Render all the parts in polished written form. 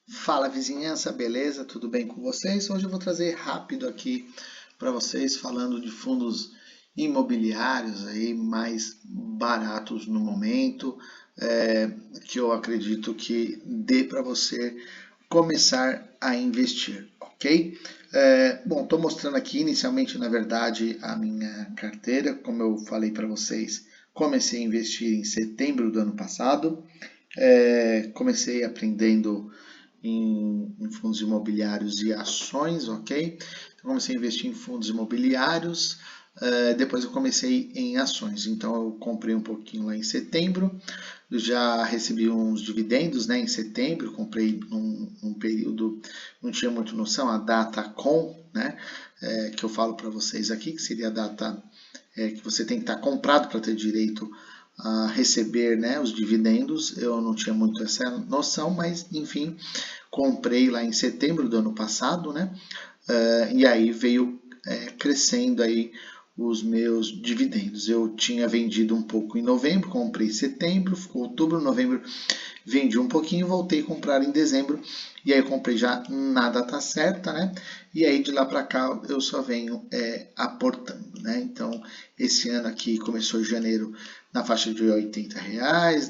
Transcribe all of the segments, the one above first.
Fala vizinhança, beleza? Tudo bem com vocês? Hoje eu vou trazer rápido aqui para vocês falando de fundos imobiliários aí mais baratos no momento, que eu acredito que dê para você começar a investir, ok? Bom, estou mostrando aqui inicialmente, na verdade, a minha carteira, como eu falei para vocês, comecei a investir em setembro do ano passado, comecei aprendendo em fundos imobiliários e ações, ok? Então, comecei a investir em fundos imobiliários, depois eu comecei em ações. Então, eu comprei um pouquinho lá em setembro, já recebi uns dividendos, né, em setembro, comprei num período, não tinha muito noção, a data com, né, que eu falo para vocês aqui, que seria a data que você tem que estar comprado para ter direito a receber, né, os dividendos. Eu não tinha muito essa noção, mas enfim, comprei lá em setembro do ano passado, né? E aí veio crescendo aí os meus dividendos. Eu tinha vendido um pouco em novembro, comprei em setembro, ficou outubro, novembro, vendi um pouquinho, voltei a comprar em dezembro, e aí eu comprei já na data certa, né? E aí de lá para cá eu só venho aportando, né? Então esse ano aqui começou em janeiro na faixa de R$ 80,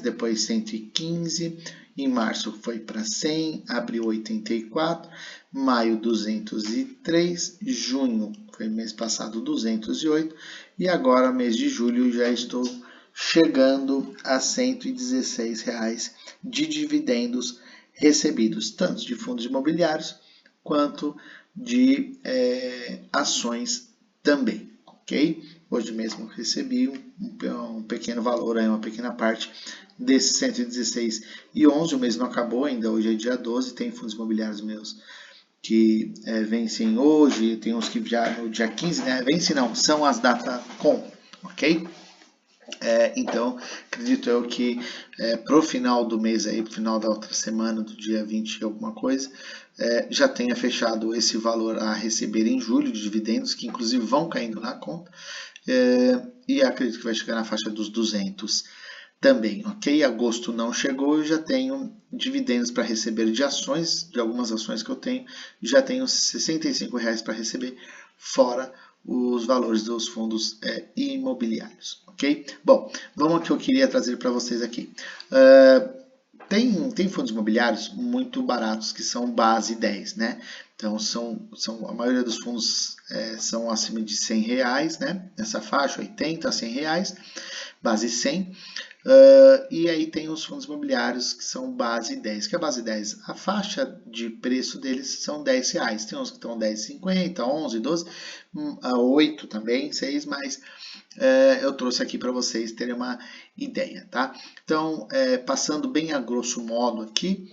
depois 115, em março foi para 100, abril 84, maio 203, junho foi mês passado 208 e agora mês de julho já estou chegando a R$ 116 de dividendos recebidos, tanto de fundos imobiliários quanto de ações também, ok? Hoje mesmo recebi um pequeno valor, uma pequena parte desses 116,11. O mês não acabou ainda, hoje é dia 12, tem fundos imobiliários meus que vencem hoje, tem uns que já no dia 15, né? Vence não, são as datas com, ok? Então, acredito eu que para o final do mês aí, para o final da outra semana, do dia 20 e alguma coisa, já tenha fechado esse valor a receber em julho de dividendos, que inclusive vão caindo na conta, e acredito que vai chegar na faixa dos 200 também, ok? Agosto não chegou, eu já tenho dividendos para receber de ações, de algumas ações que eu tenho, já tenho R$ 65 para receber, fora os valores dos fundos imobiliários, ok? Bom, vamos ao que eu queria trazer para vocês aqui. Tem fundos imobiliários muito baratos que são base 10, né? Então, a maioria dos fundos são acima de R$ 100, né? Nessa faixa, 80 a R$ 100, base 100. E aí tem os fundos imobiliários que são base 10. Que é a base 10? A faixa de preço deles são R$ 10. Tem uns que estão 10,50, 11, 12, 8 também, 6, mas eu trouxe aqui para vocês terem uma ideia, tá? Então, passando bem a grosso modo aqui,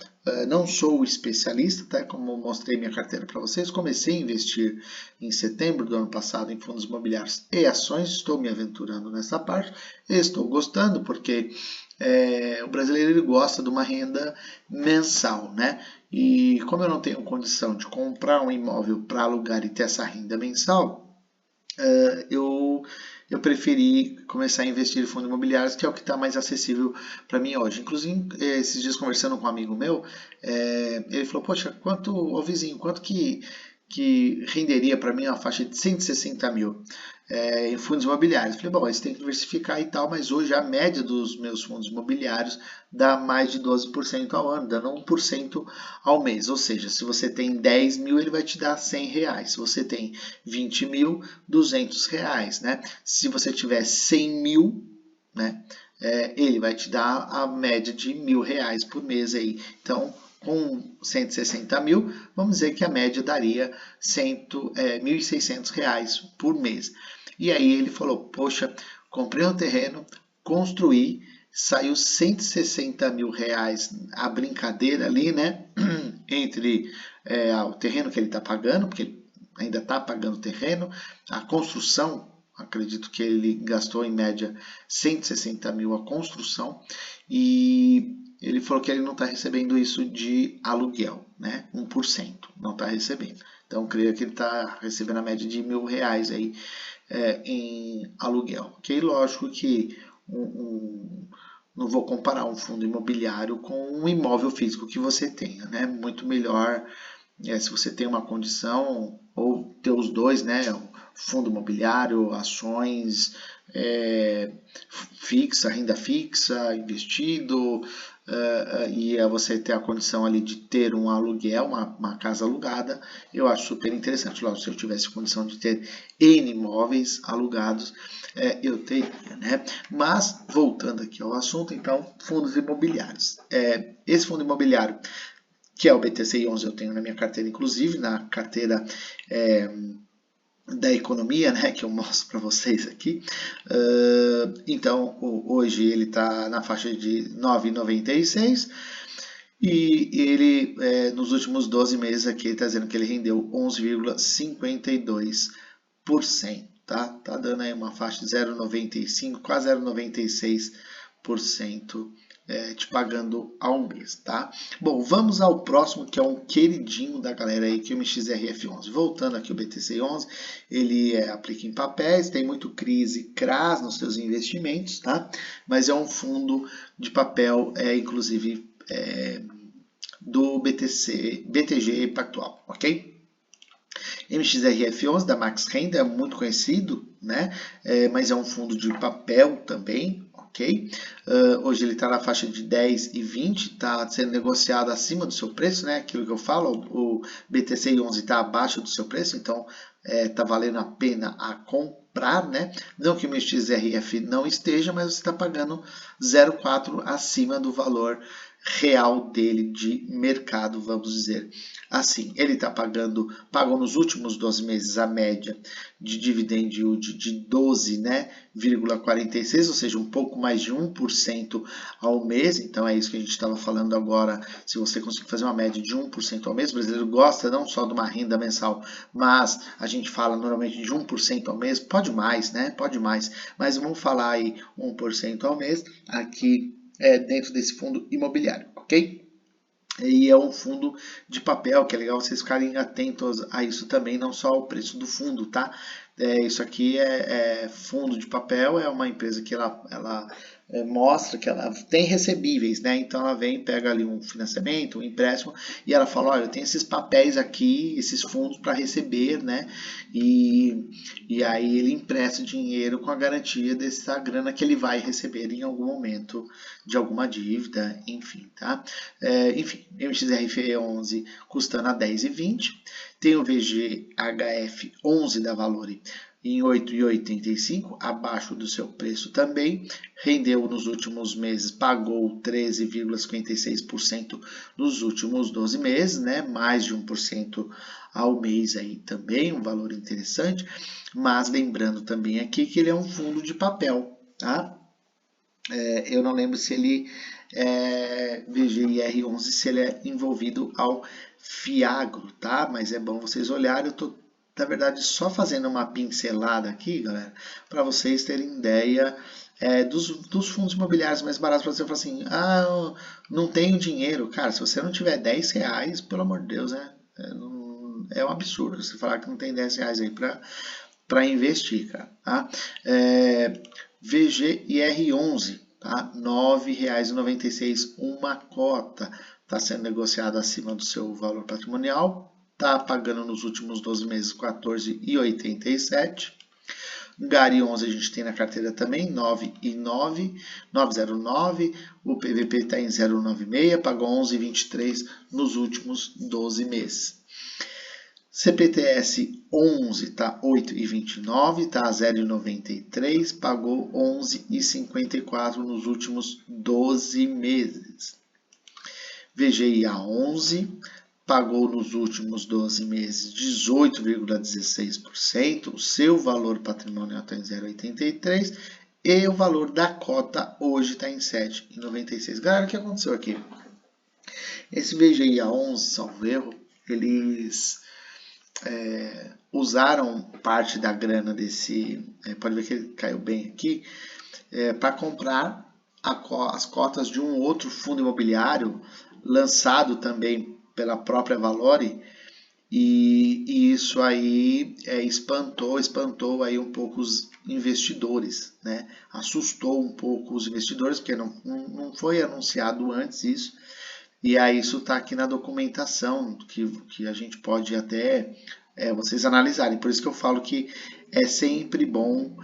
não sou especialista, tá? Como eu mostrei minha carteira para vocês, comecei a investir em setembro do ano passado em fundos imobiliários e ações, estou me aventurando nessa parte, estou gostando porque o brasileiro ele gosta de uma renda mensal, né? E como eu não tenho condição de comprar um imóvel para alugar e ter essa renda mensal, eu preferi começar a investir em fundos imobiliários, que é o que está mais acessível para mim hoje. Inclusive, esses dias conversando com um amigo meu, ele falou, poxa, ô vizinho, quanto que renderia para mim uma faixa de 160 mil em fundos imobiliários? Eu falei, bom, você tem que diversificar e tal, mas hoje a média dos meus fundos imobiliários dá mais de 12% ao ano, dando 1% ao mês. Ou seja, se você tem 10 mil, ele vai te dar R$ 100. Se você tem 20 mil, R$ 200, né? Se você tiver 100 mil, né, ele vai te dar a média de R$ 1.000 por mês aí. Então, com 160 mil, vamos dizer que a média daria R$ 1.600 por mês. E aí ele falou, poxa, comprei um terreno, construí, saiu R$ 160.000 a brincadeira ali, né? Entre o terreno que ele está pagando, porque ele ainda está pagando o terreno, a construção, acredito que ele gastou em média 160 mil a construção, e ele falou que ele não está recebendo isso de aluguel, né? 1%, não está recebendo. Então, creio que ele está recebendo a média de R$ 1.000 aí em aluguel. Ok, lógico que não vou comparar um fundo imobiliário com um imóvel físico que você tenha, né? Muito melhor se você tem uma condição, ou ter os dois, né? Fundo imobiliário, ações, fixa, renda fixa, investido, e você ter a condição ali de ter um aluguel, uma casa alugada, eu acho super interessante. Logo, se eu tivesse condição de ter N imóveis alugados, eu teria, né? Mas, voltando aqui ao assunto, então, fundos imobiliários. Esse fundo imobiliário, que é o BTCI11, eu tenho na minha carteira, inclusive, na carteira da economia, né, que eu mostro para vocês aqui. Então, hoje ele está na faixa de 9,96 e ele, nos últimos 12 meses aqui, ele está dizendo que ele rendeu 11,52%, tá? Tá dando aí uma faixa de 0,95, quase 0,96% te pagando ao mês, tá? Bom, vamos ao próximo, que é um queridinho da galera aí, que é o MXRF11. Voltando aqui o BTC11, ele aplica em papéis, tem muito CRIs e CRAs nos seus investimentos, tá? Mas é um fundo de papel, inclusive, do BTG Pactual, ok? MXRF11 da Max Renda é muito conhecido, né? Mas é um fundo de papel também, ok? Hoje ele está na faixa de 10 e 20, está sendo negociado acima do seu preço, né? Aquilo que eu falo, o BTCI11 está abaixo do seu preço, então está valendo a pena a comprar, né? Não que o MXRF não esteja, mas você está pagando 0,4 acima do valor real dele de mercado, vamos dizer assim. Ele está pagou nos últimos 12 meses a média de dividend yield de 12,46, ou seja, um pouco mais de 1% ao mês. Então é isso que a gente estava falando agora. Se você conseguir fazer uma média de 1% ao mês, o brasileiro gosta não só de uma renda mensal, mas a gente fala normalmente de 1% ao mês, pode mais, né? Pode mais, mas vamos falar aí 1% ao mês aqui dentro desse fundo imobiliário, ok? E é um fundo de papel, que é legal vocês ficarem atentos a isso também, não só o preço do fundo, tá? Isso aqui é fundo de papel, é uma empresa que ela mostra que ela tem recebíveis, né? Então ela vem, pega ali um financiamento, um empréstimo, e ela fala, olha, eu tenho esses papéis aqui, esses fundos para receber, né? E aí ele empresta dinheiro com a garantia dessa grana que ele vai receber em algum momento de alguma dívida, enfim, tá? Enfim, MXRF11 custando a 10,20. Tem o VGHF11 da Valore em 8,85, abaixo do seu preço também. Rendeu nos últimos meses, pagou 13,56% nos últimos 12 meses, né? Mais de 1% ao mês aí também, um valor interessante. Mas lembrando também aqui que ele é um fundo de papel, tá? Eu não lembro se ele VGIR11, se ele é envolvido ao Fiagro, tá? Mas é bom vocês olharem. Eu tô, na verdade, só fazendo uma pincelada aqui, galera, para vocês terem ideia dos fundos imobiliários mais baratos. Para você falar assim, eu não tenho dinheiro. Cara, se você não tiver 10 reais, pelo amor de Deus, né? É um absurdo você falar que não tem 10 reais aí para investir, cara, tá? VGIR11, tá? R$ 9,96 uma cota. Está sendo negociado acima do seu valor patrimonial. Está pagando nos últimos 12 meses R$ 14,87. GARI 11 a gente tem na carteira também, 9,09. O PVP está em 0,96, pagou 11,23 nos últimos 12 meses. CPTS 11 está 8,29, está a 0,93, pagou 11,54 nos últimos 12 meses. VGIA 11 pagou nos últimos 12 meses 18,16%, o seu valor patrimonial está em 0,83 e o valor da cota hoje está em 7,96. Galera, o que aconteceu aqui? Esse VGIA 11, salvo erro, eles usaram parte da grana desse, pode ver que ele caiu bem aqui, para comprar as cotas de um outro fundo imobiliário lançado também pela própria Valore, e isso aí espantou aí um pouco investidores, né? Assustou um pouco os investidores, porque não foi anunciado antes isso. E aí isso está aqui na documentação, que a gente pode até vocês analisarem. Por isso que eu falo que é sempre bom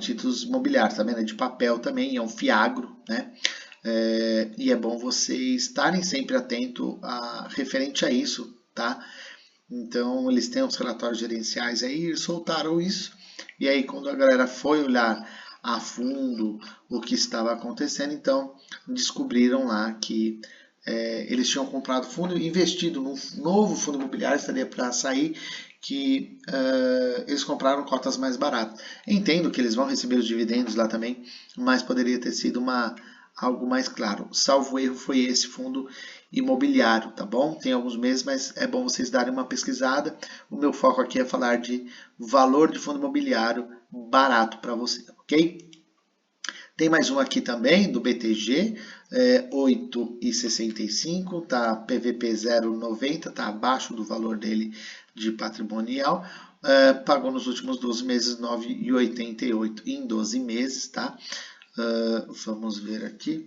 títulos imobiliários, tá vendo? É de papel também, é um fiagro, né? E é bom vocês estarem sempre atentos referente a isso, tá? Então, eles têm os relatórios gerenciais aí, eles soltaram isso. E aí, quando a galera foi olhar a fundo o que estava acontecendo, então descobriram lá que eles tinham comprado fundo, investido num novo fundo imobiliário, estaria para sair, que eles compraram cotas mais baratas. Entendo que eles vão receber os dividendos lá também, mas poderia ter sido algo mais claro. Salvo erro, foi esse fundo imobiliário, tá bom? Tem alguns meses, mas é bom vocês darem uma pesquisada. O meu foco aqui é falar de valor de fundo imobiliário barato para você, ok? Tem mais um aqui também, do BTG, 8,65, tá PVP 0,90, tá abaixo do valor dele de patrimonial. Pagou nos últimos 12 meses 9,88 em 12 meses, tá? Vamos ver aqui.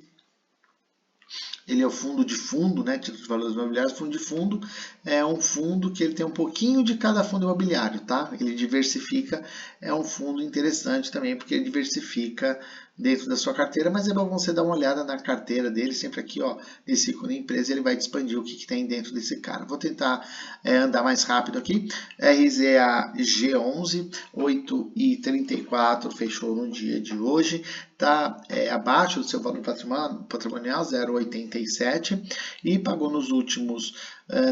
Ele é o fundo de fundo, né? Título de valores imobiliários, fundo de fundo é um fundo que ele tem um pouquinho de cada fundo imobiliário, tá? Ele diversifica, é um fundo interessante também, porque ele diversifica dentro da sua carteira, mas é bom você dar uma olhada na carteira dele, sempre aqui, ó, nesse ícone empresa, ele vai te expandir o que tem dentro desse cara. Vou tentar andar mais rápido aqui. RZA G11, 8,34, fechou no dia de hoje, tá abaixo do seu valor patrimonial, 0,87, e pagou nos últimos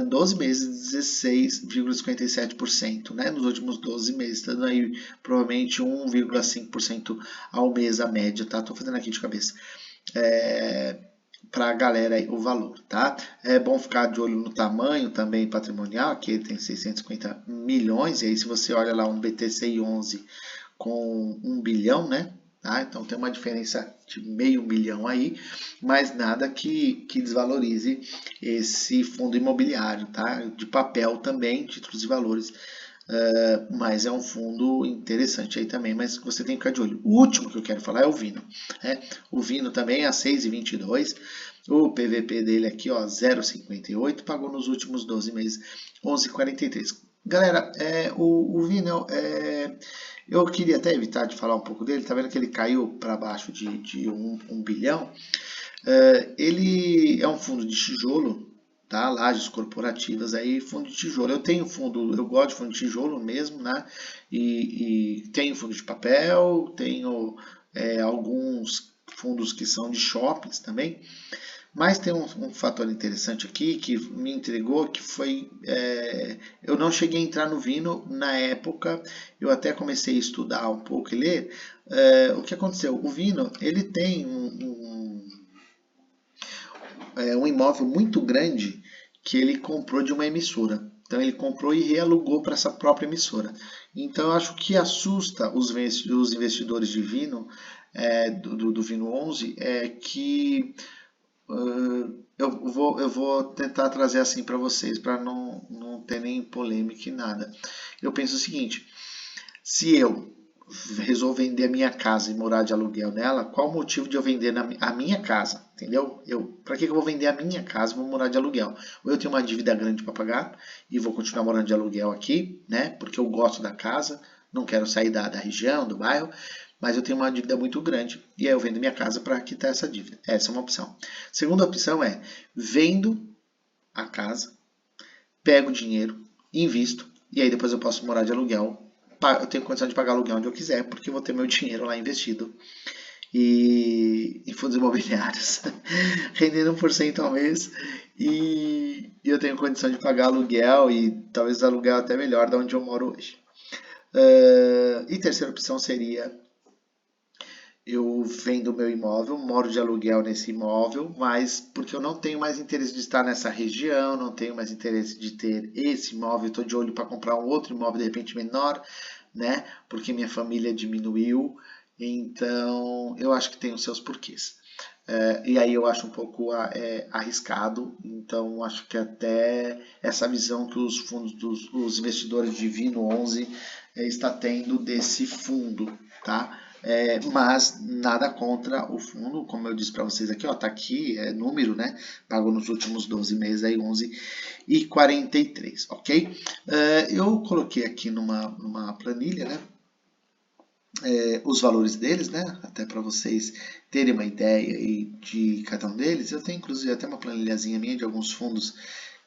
12 meses 16,57%, né? Nos últimos 12 meses, dando aí provavelmente 1,5% ao mês a média, tá? Tô fazendo aqui de cabeça. Para a galera aí o valor, tá? É bom ficar de olho no tamanho também patrimonial, que ele tem 650 milhões, e aí se você olha lá um BTCI 11 com 1 bilhão, né? Tá? Então tem uma diferença de meio bilhão aí, mas nada que desvalorize esse fundo imobiliário, tá? De papel também, títulos e valores, mas é um fundo interessante aí também, mas você tem que ficar de olho. O último que eu quero falar é o Vino. O Vino também é a 6,22, o PVP dele aqui, ó, 0,58, pagou nos últimos 12 meses 11,43. Galera, o Vino eu queria até evitar de falar um pouco dele, tá vendo que ele caiu para baixo de 1 bilhão? Ele é um fundo de tijolo, tá? Lajes corporativas aí, fundo de tijolo. Eu tenho fundo, eu gosto de fundo de tijolo mesmo, né? E tenho fundo de papel, tenho alguns fundos que são de shoppings também. Mas tem um fator interessante aqui que me intrigou, que foi, eu não cheguei a entrar no Vino na época, eu até comecei a estudar um pouco e ler. O que aconteceu? O Vino, ele tem um imóvel muito grande que ele comprou de uma emissora. Então ele comprou e realugou para essa própria emissora. Então eu acho que assusta os investidores de Vino, do Vino 11, que eu vou tentar trazer assim para vocês, para não ter nem polêmica e nada. Eu penso o seguinte, se eu resolvo vender a minha casa e morar de aluguel nela, qual o motivo de eu vender a minha casa? Entendeu? Para que eu vou vender a minha casa e vou morar de aluguel? Ou eu tenho uma dívida grande para pagar e vou continuar morando de aluguel aqui, né? Porque eu gosto da casa, não quero sair da região, do bairro, mas eu tenho uma dívida muito grande e aí eu vendo minha casa para quitar essa dívida. Essa é uma opção. Segunda opção é, vendo a casa, pego o dinheiro, invisto e aí depois eu posso morar de aluguel. Eu tenho condição de pagar aluguel onde eu quiser porque eu vou ter meu dinheiro lá investido em fundos imobiliários, rendendo 1% ao mês e eu tenho condição de pagar aluguel e talvez aluguel até melhor da onde eu moro hoje. E terceira opção seria eu vendo o meu imóvel, moro de aluguel nesse imóvel, mas porque eu não tenho mais interesse de estar nessa região, não tenho mais interesse de ter esse imóvel, estou de olho para comprar um outro imóvel de repente menor, né? Porque minha família diminuiu, então eu acho que tem os seus porquês. E aí eu acho um pouco arriscado, então acho que até essa visão que os fundos os investidores de Vino 11 está tendo desse fundo, tá? Mas nada contra o fundo, como eu disse para vocês aqui, ó, tá aqui, é número, né? Pagou nos últimos 12 meses aí 11,43, ok? Eu coloquei aqui numa planilha, né? Os valores deles, né? Até para vocês terem uma ideia aí de cada um deles. Eu tenho inclusive até uma planilhazinha minha de alguns fundos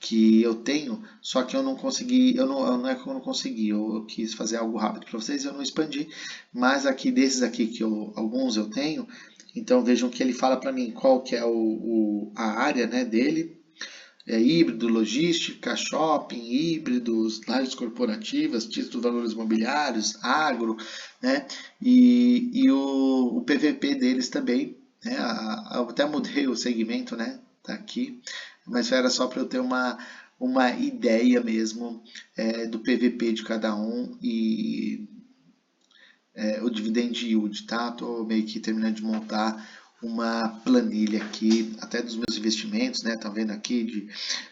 que eu tenho, só que eu não consegui, não é que eu não consegui, eu quis fazer algo rápido para vocês, eu não expandi, mas aqui desses aqui que alguns eu tenho, então vejam que ele fala para mim qual que é a área, né, dele, híbrido, logística, shopping, híbridos, lajes corporativas, títulos de valores imobiliários, agro, né? E o PVP deles também, né? Eu até mudei o segmento, né? Tá aqui, mas era só para eu ter uma ideia mesmo do PVP de cada um e o dividend yield, tá? Tô meio que terminando de montar uma planilha aqui, até dos meus investimentos, né? Tá vendo aqui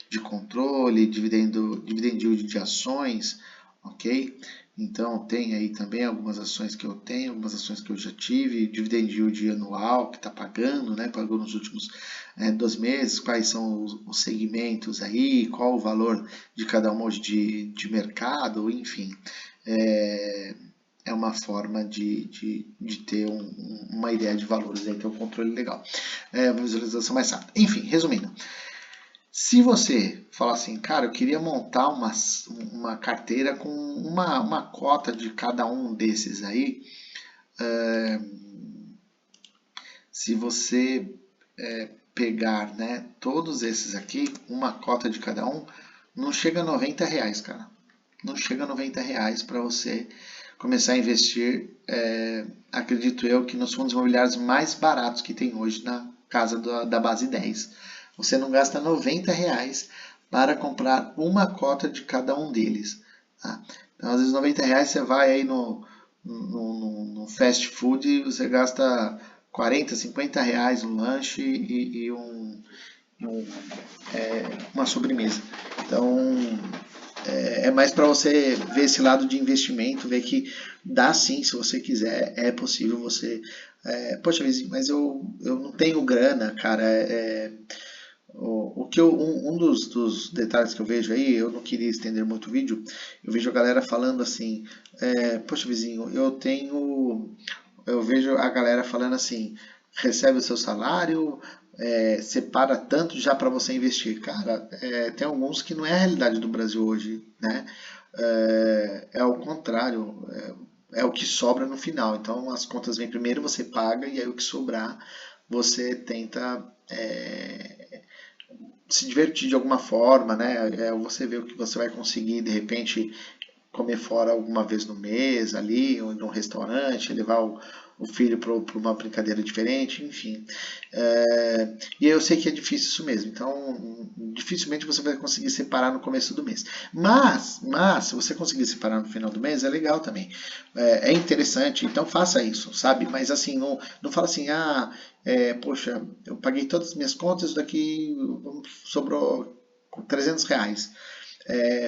de controle, dividend yield de ações, ok? Então tem aí também algumas ações que eu tenho, algumas ações que eu já tive, dividend yield anual que está pagando, né? Pagou nos últimos 2 meses, quais são os segmentos aí, qual o valor de cada um hoje de mercado, enfim. É uma forma de ter uma ideia de valores, aí ter um controle legal. Uma visualização mais rápida. Enfim, resumindo. Se você falar assim, cara, eu queria montar uma carteira com uma cota de cada um desses aí, se você pegar, né, todos esses aqui, uma cota de cada um, não chega a R$90, cara. Não chega a R$90 para você começar a investir, acredito eu, que nos fundos imobiliários mais baratos que tem hoje na casa da base 10. Você não gasta R$90 para comprar uma cota de cada um deles. Tá? Então, às vezes, R$90 você vai aí no fast food e você gasta R$40, R$50 um lanche e uma sobremesa. Então, é mais para você ver esse lado de investimento, ver que dá sim, se você quiser, é possível você... poxa, mas eu não tenho grana, cara. Um dos detalhes que eu vejo aí, eu não queria estender muito o vídeo, eu vejo a galera falando assim, poxa, vizinho, eu vejo a galera falando assim, recebe o seu salário, separa tanto já para você investir. Cara, tem alguns que não é a realidade do Brasil hoje, né? É o contrário, é o que sobra no final. Então as contas vêm primeiro, você paga e aí o que sobrar você tenta se divertir de alguma forma, né? Você vê o que você vai conseguir de repente comer fora alguma vez no mês ali, ou num restaurante, levar o filho para uma brincadeira diferente, enfim. E eu sei que é difícil isso mesmo, então dificilmente você vai conseguir separar no começo do mês. Mas se você conseguir separar no final do mês, é legal também. É interessante, então faça isso, sabe? Mas assim, não fala assim, poxa, eu paguei todas as minhas contas, daqui sobrou R$300.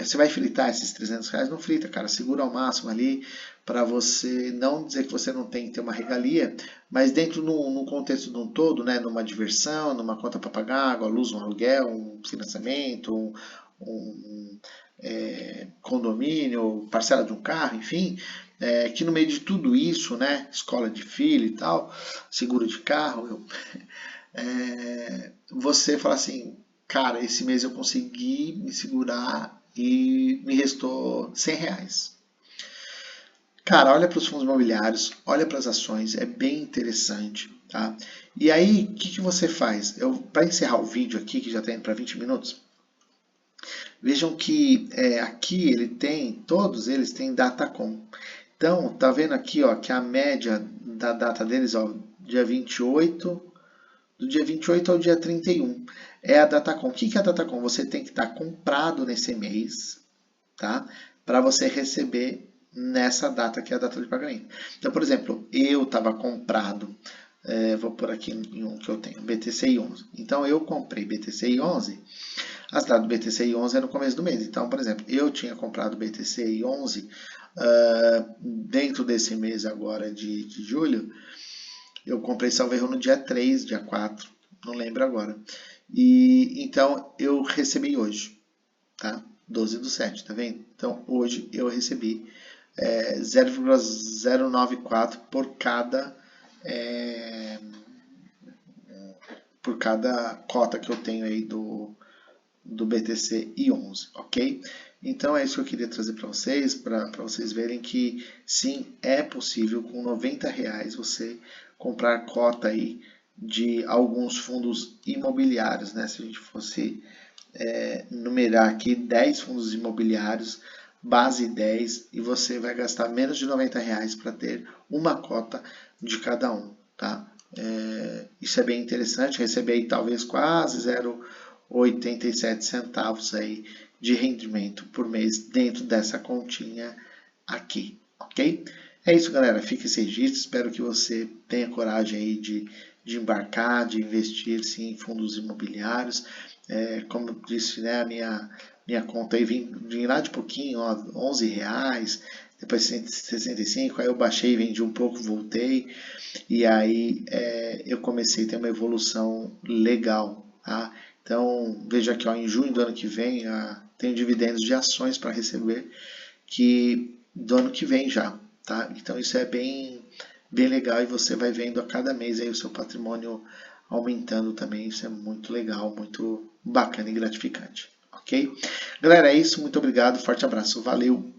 Você vai fritar esses R$300? Não frita, cara. Segura ao máximo ali para você não dizer que você não tem que ter uma regalia, mas dentro no contexto de um todo, né, numa diversão, numa conta para pagar, água, luz, um aluguel, um financiamento, um condomínio, parcela de um carro, enfim, que no meio de tudo isso, né, escola de filho e tal, seguro de carro, você fala assim, cara, esse mês eu consegui me segurar e me restou R$100. Cara, olha para os fundos imobiliários, olha para as ações, é bem interessante, tá? E aí, o que você faz? Para encerrar o vídeo aqui, que já está indo para 20 minutos, vejam que aqui todos eles têm Datacom. Então, tá vendo aqui, ó, que a média da data deles, ó, dia 28, do dia 28 ao dia 31, é a Datacom. O que é a Datacom? Você tem que estar comprado nesse mês, tá? Para você receber nessa data que é a data de pagamento. Então, por exemplo, eu estava comprado, vou por aqui em um que eu tenho, BTCI 11. Então, eu comprei BTCI 11 as datas do BTC 11 é no começo do mês. Então, por exemplo, eu tinha comprado o BTC 11 dentro desse mês agora de julho. Eu comprei, salvo erro, no dia 3, dia 4, não lembro agora. E então eu recebi hoje, tá? 12/7, tá vendo? Então hoje eu recebi 0,094 por cada cota que eu tenho aí do BTC I11, ok? Então é isso que eu queria trazer para vocês verem que sim, é possível com R$ 90 você comprar cota aí de alguns fundos imobiliários, né? Se a gente fosse numerar aqui 10 fundos imobiliários, base 10, e você vai gastar menos de R$ 90 para ter uma cota de cada um, tá? Isso é bem interessante, receber aí talvez quase 0,87 centavos aí de rendimento por mês dentro dessa continha aqui, ok? É isso, galera. Fica esse registro. Espero que você tenha coragem aí de embarcar, de investir sim, em fundos imobiliários. Como eu disse, né, a minha conta aí vim lá de pouquinho, ó, R$ 11, depois 65, aí eu baixei, vendi um pouco, voltei, e aí eu comecei a ter uma evolução legal, tá? Então, veja aqui, ó, em junho do ano que vem, tenho dividendos de ações para receber, que do ano que vem já, tá? Então, isso é bem legal e você vai vendo a cada mês aí o seu patrimônio aumentando também. Isso é muito legal, muito bacana e gratificante, ok? Galera, é isso. Muito obrigado. Forte abraço. Valeu!